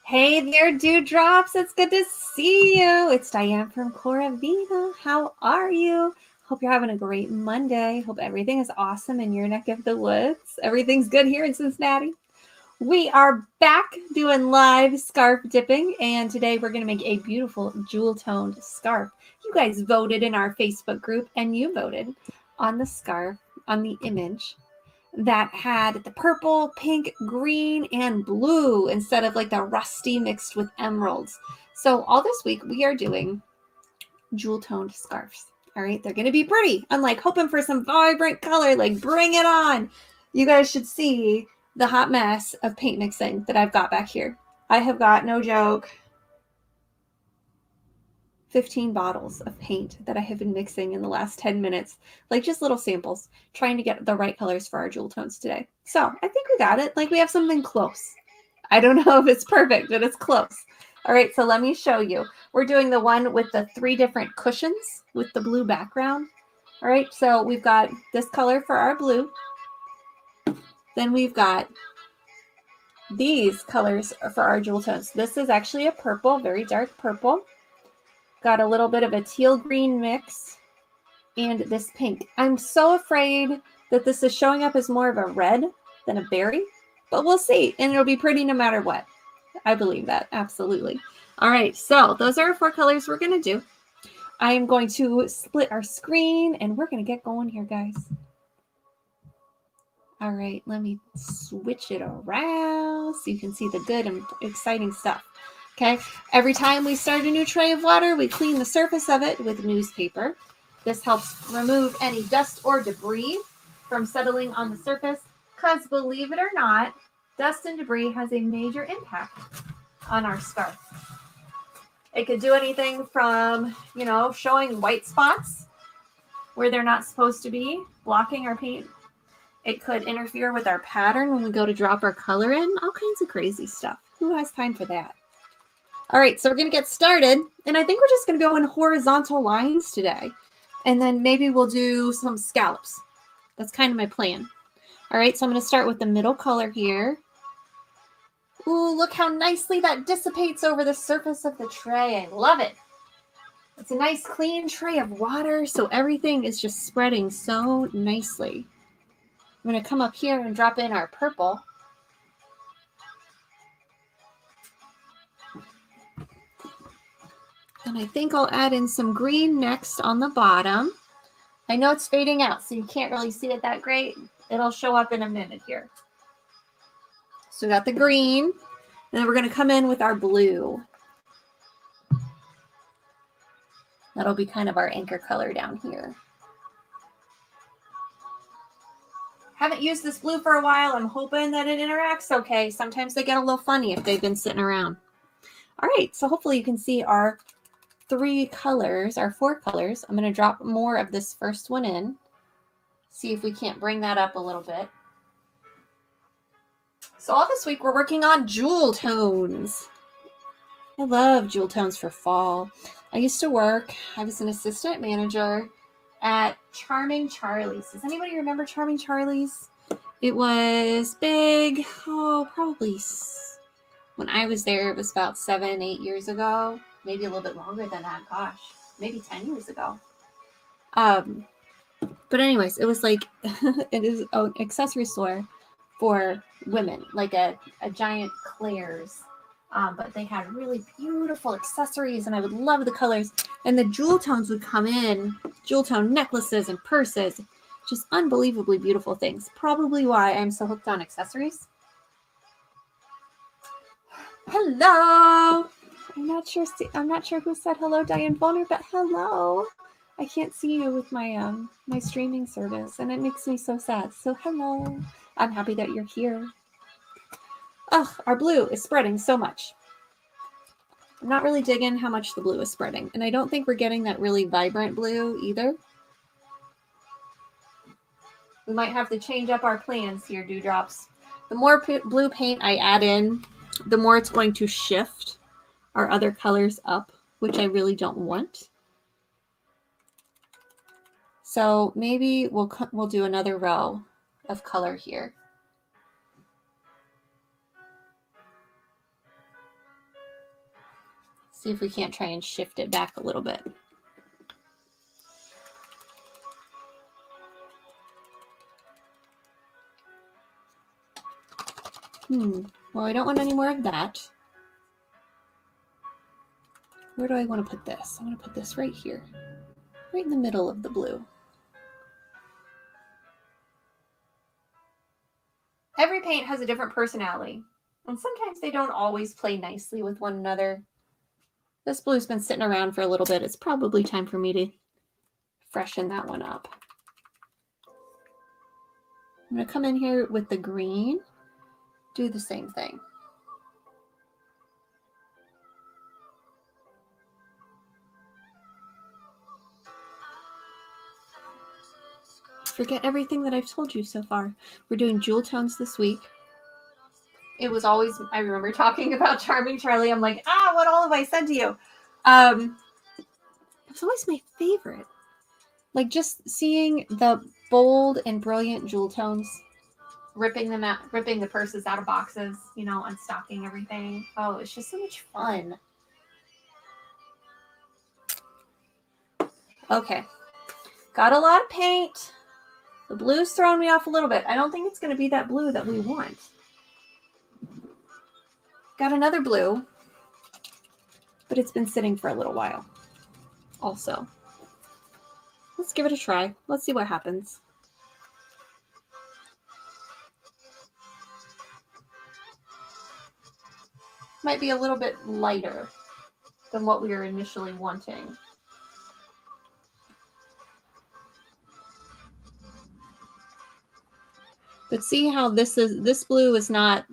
Hey there, Dewdrops. It's good to see you. It's Diane from CoraVina. How are you? Hope you're having a great Monday. Hope everything is awesome in your neck of the woods. Everything's good here in Cincinnati. We are back doing live scarf dipping, and today we're going to make a beautiful jewel-toned scarf. You guys voted in our Facebook group, and you voted on the scarf, on the image that had the purple, pink, green, and blue instead of like the rusty mixed with emeralds. So all this week we are doing jewel-toned scarves. All right, they're going to be pretty. I'm like hoping for some vibrant color, like bring it on. You guys should see the hot mess of paint mixing that I've got back here. I have got, no joke, 15 bottles of paint that I have been mixing in the last 10 minutes, like just little samples, trying to get the right colors for our jewel tones today. So I think we got it. Like we have something close. I don't know if it's perfect, but it's close. All right, so let me show you. We're doing the one with the 3 different cushions with the blue background. All right, so we've got this color for our blue. Then we've got these colors for our jewel tones. This is actually a purple, very dark purple. Got a little bit of a teal green mix and this pink. I'm so afraid that this is showing up as more of a red than a berry, but we'll see. And it'll be pretty no matter what. I believe that. Absolutely. All right. So those are our 4 colors we're going to do. I am going to split our screen and we're going to get going here, guys. All right. Let me switch it around so you can see the good and exciting stuff. Okay, every time we start a new tray of water, we clean the surface of it with newspaper. This helps remove any dust or debris from settling on the surface because, believe it or not, dust and debris has a major impact on our scarf. It could do anything from, showing white spots where they're not supposed to be, blocking our paint. It could interfere with our pattern when we go to drop our color in, all kinds of crazy stuff. Who has time for that? All right, so we're going to get started, and I think we're just going to go in horizontal lines today, and then maybe we'll do some scallops. That's kind of my plan. All right, so I'm going to start with the middle color here. Ooh, look how nicely that dissipates over the surface of the tray. I love it. It's a nice clean tray of water, so everything is just spreading so nicely. I'm going to come up here and drop in our purple. And I think I'll add in some green next on the bottom. I know it's fading out, so you can't really see it that great. It'll show up in a minute here. So we got the green, and then we're going to come in with our blue. That'll be kind of our anchor color down here. Haven't used this blue for a while. I'm hoping that it interacts okay. Sometimes they get a little funny if they've been sitting around. All right, so hopefully you can see our 3 colors, our 4 colors. I'm going to drop more of this first one in. See if we can't bring that up a little bit. So all this week we're working on jewel tones. I love jewel tones for fall. I used to work, I was an assistant manager at Charming Charlie's. Does anybody remember Charming Charlie's? It was big, probably when I was there, it was about 7, 8 years ago. Maybe a little bit longer than that. Gosh, maybe 10 years ago. But anyways, it was like, it is an accessory store for women, like a giant Claire's. But they had really beautiful accessories and I would love the colors. And the jewel tones would come in, jewel tone necklaces and purses. Just unbelievably beautiful things. Probably why I'm so hooked on accessories. Hello. I'm not sure who said hello, Diane Bonner, but hello. I can't see you with my my streaming service, and it makes me so sad. So hello. I'm happy that you're here. Oh, our blue is spreading so much. I'm not really digging how much the blue is spreading, and I don't think we're getting that really vibrant blue either. We might have to change up our plans here, Dewdrops. The more blue paint I add in, the more it's going to shift our other colors up, which I really don't want. So maybe we'll do another row of color here. See if we can't try and shift it back a little bit. Well, I don't want any more of that. Where do I want to put this? I want to put this right here, right in the middle of the blue. Every paint has a different personality, and sometimes they don't always play nicely with one another. This blue's been sitting around for a little bit. It's probably time for me to freshen that one up. I'm going to come in here with the green, do the same thing. Forget everything that I've told you so far. We're doing jewel tones this week. It was always, I remember talking about Charming Charlie. I'm like, what all have I said to you? It was always my favorite. Like just seeing the bold and brilliant jewel tones, ripping the purses out of boxes, you know, unstocking everything. Oh, it's just so much fun. Okay. Got a lot of paint. The blue's throwing me off a little bit. I don't think it's going to be that blue that we want. Got another blue, but it's been sitting for a little while also. Let's give it a try. Let's see what happens. Might be a little bit lighter than what we were initially wanting. But see how this blue is not,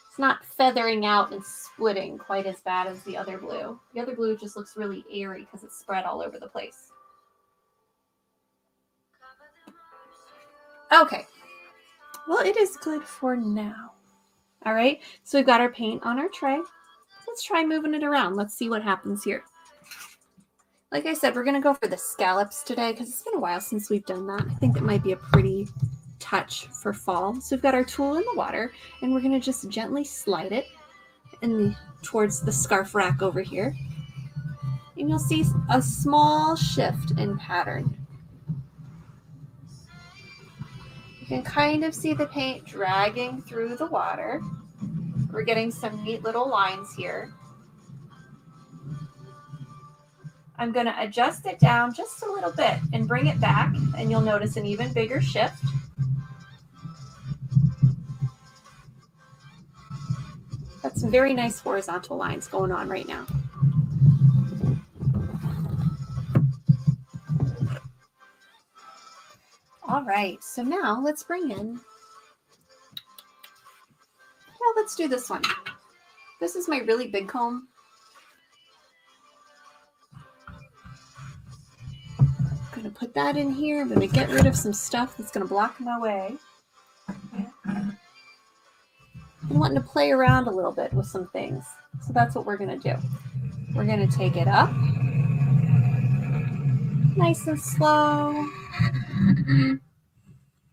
it's not feathering out and splitting quite as bad as the other blue. The other blue just looks really airy because it's spread all over the place. Okay. Well, it is good for now. All right. So we've got our paint on our tray. Let's try moving it around. Let's see what happens here. Like I said, we're going to go for the scallops today because it's been a while since we've done that. I think that might be a pretty touch for fall. So we've got our tool in the water and we're going to just gently slide it towards the scarf rack over here. And you'll see a small shift in pattern. You can kind of see the paint dragging through the water. We're getting some neat little lines here. I'm going to adjust it down just a little bit and bring it back, and you'll notice an even bigger shift. Got some very nice horizontal lines going on right now. All right, so now let's bring in, let's do this one. This is my really big comb. I'm going to put that in here. I'm going to get rid of some stuff that's going to block my way. I'm wanting to play around a little bit with some things. So that's what we're going to do. We're going to take it up. Nice and slow.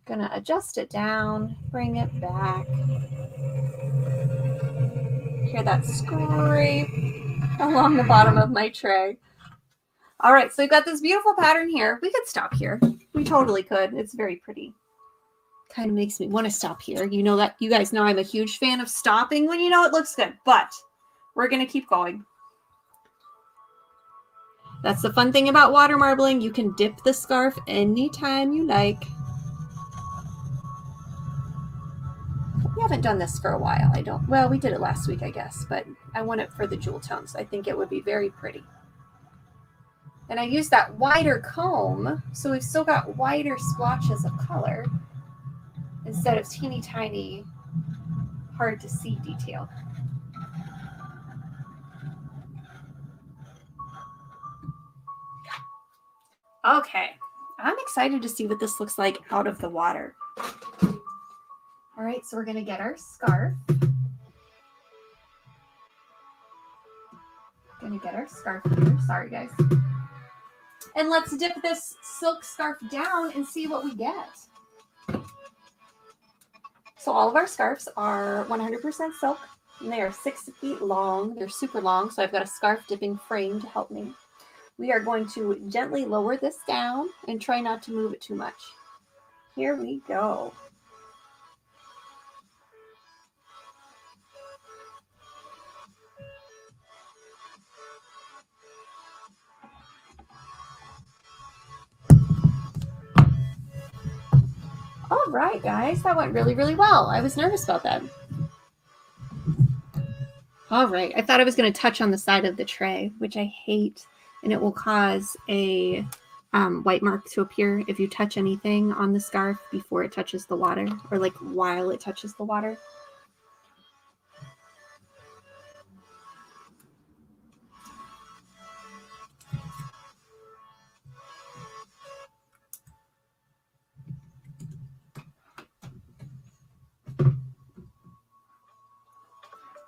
Going to adjust it down, bring it back. Hear that scrape along the bottom of my tray. All right, so we've got this beautiful pattern here. We could stop here. We totally could. It's very pretty. Kind of makes me want to stop here. You know that, you guys know I'm a huge fan of stopping when you know it looks good, but we're going to keep going. That's the fun thing about water marbling. You can dip the scarf anytime you like. We haven't done this for a while. Well, we did it last week, I guess, but I want it for the jewel tones. I think it would be very pretty. And I used that wider comb, so we've still got wider splotches of color instead of teeny tiny, hard to see detail. Okay, I'm excited to see what this looks like out of the water. All right, so we're going to get our scarf. Going to get our scarf here. Sorry, guys. And let's dip this silk scarf down and see what we get. So all of our scarves are 100% silk. And they are 6 feet long. They're super long, so I've got a scarf dipping frame to help me. We are going to gently lower this down and try not to move it too much. Here we go. All right, guys, that went really, really well. I was nervous about that. All right, I thought I was going to touch on the side of the tray, which I hate, and it will cause a white mark to appear if you touch anything on the scarf before it touches the water, or like while it touches the water.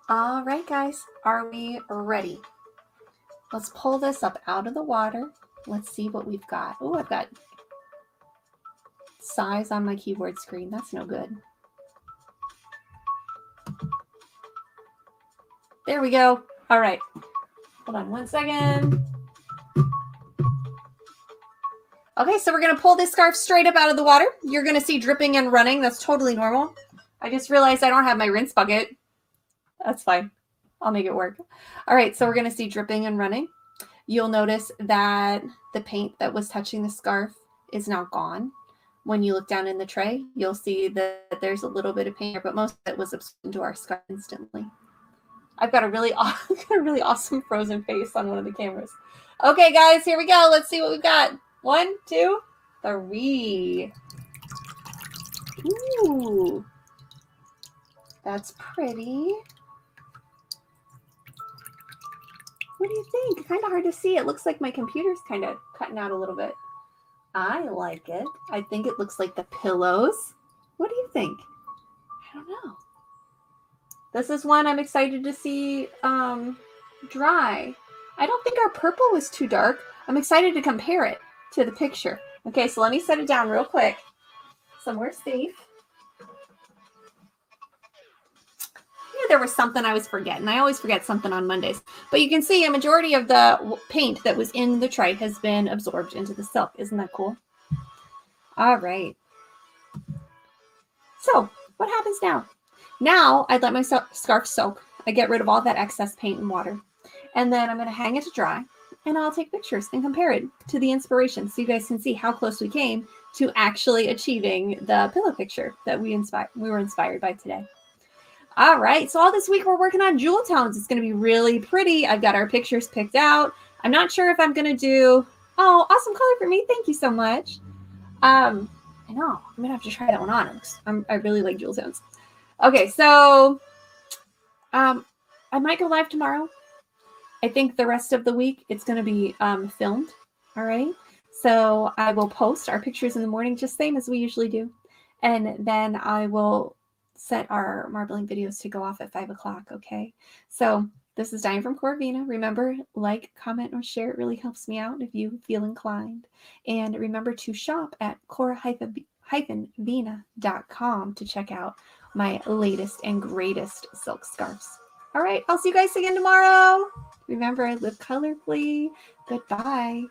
All right, guys, are we ready? Let's pull this up out of the water. Let's see what we've got. Oh, I've got size on my keyboard screen. That's no good. There we go. All right. Hold on 1 second. Okay, so we're going to pull this scarf straight up out of the water. You're going to see dripping and running. That's totally normal. I just realized I don't have my rinse bucket. That's fine. I'll make it work. All right, so we're going to see dripping and running. You'll notice that the paint that was touching the scarf is now gone. When you look down in the tray, you'll see that there's a little bit of paint here, but most of it was absorbed into our scarf instantly. I've got a really awesome frozen face on one of the cameras. Okay, guys, here we go. Let's see what we've got. 1, 2, 3. Ooh, that's pretty. What do you think? Kind of hard to see. It looks like my computer's kind of cutting out a little bit. I like it. I think it looks like the pillows. What do you think? I don't know. This is one I'm excited to see dry. I don't think our purple was too dark. I'm excited to compare it to the picture. Okay, so let me set it down real quick. Somewhere safe. Yeah, there was something I was forgetting. I always forget something on Mondays. But you can see a majority of the paint that was in the tray has been absorbed into the silk. Isn't that cool? All right. So what happens now? Now I'd let my scarf soak. I get rid of all that excess paint and water. And then I'm going to hang it to dry. And I'll take pictures and compare it to the inspiration so you guys can see how close we came to actually achieving the pillow picture that we were inspired by today. All right, so all this week we're working on jewel tones. It's going to be really pretty. I've got our pictures picked out. I'm not sure if I'm going to do, oh, awesome color for me. Thank you so much. I know, I'm going to have to try that one on. I really like jewel tones. Okay, so I might go live tomorrow. I think the rest of the week it's going to be filmed. All right. So I will post our pictures in the morning, just same as we usually do. And then I will set our marbling videos to go off at 5 o'clock. Okay. So this is Diane from CoraVina. Remember, like, comment, or share. It really helps me out if you feel inclined. And remember to shop at cora-vina.com to check out my latest and greatest silk scarves. All right. I'll see you guys again tomorrow. Remember, live colorfully. Goodbye.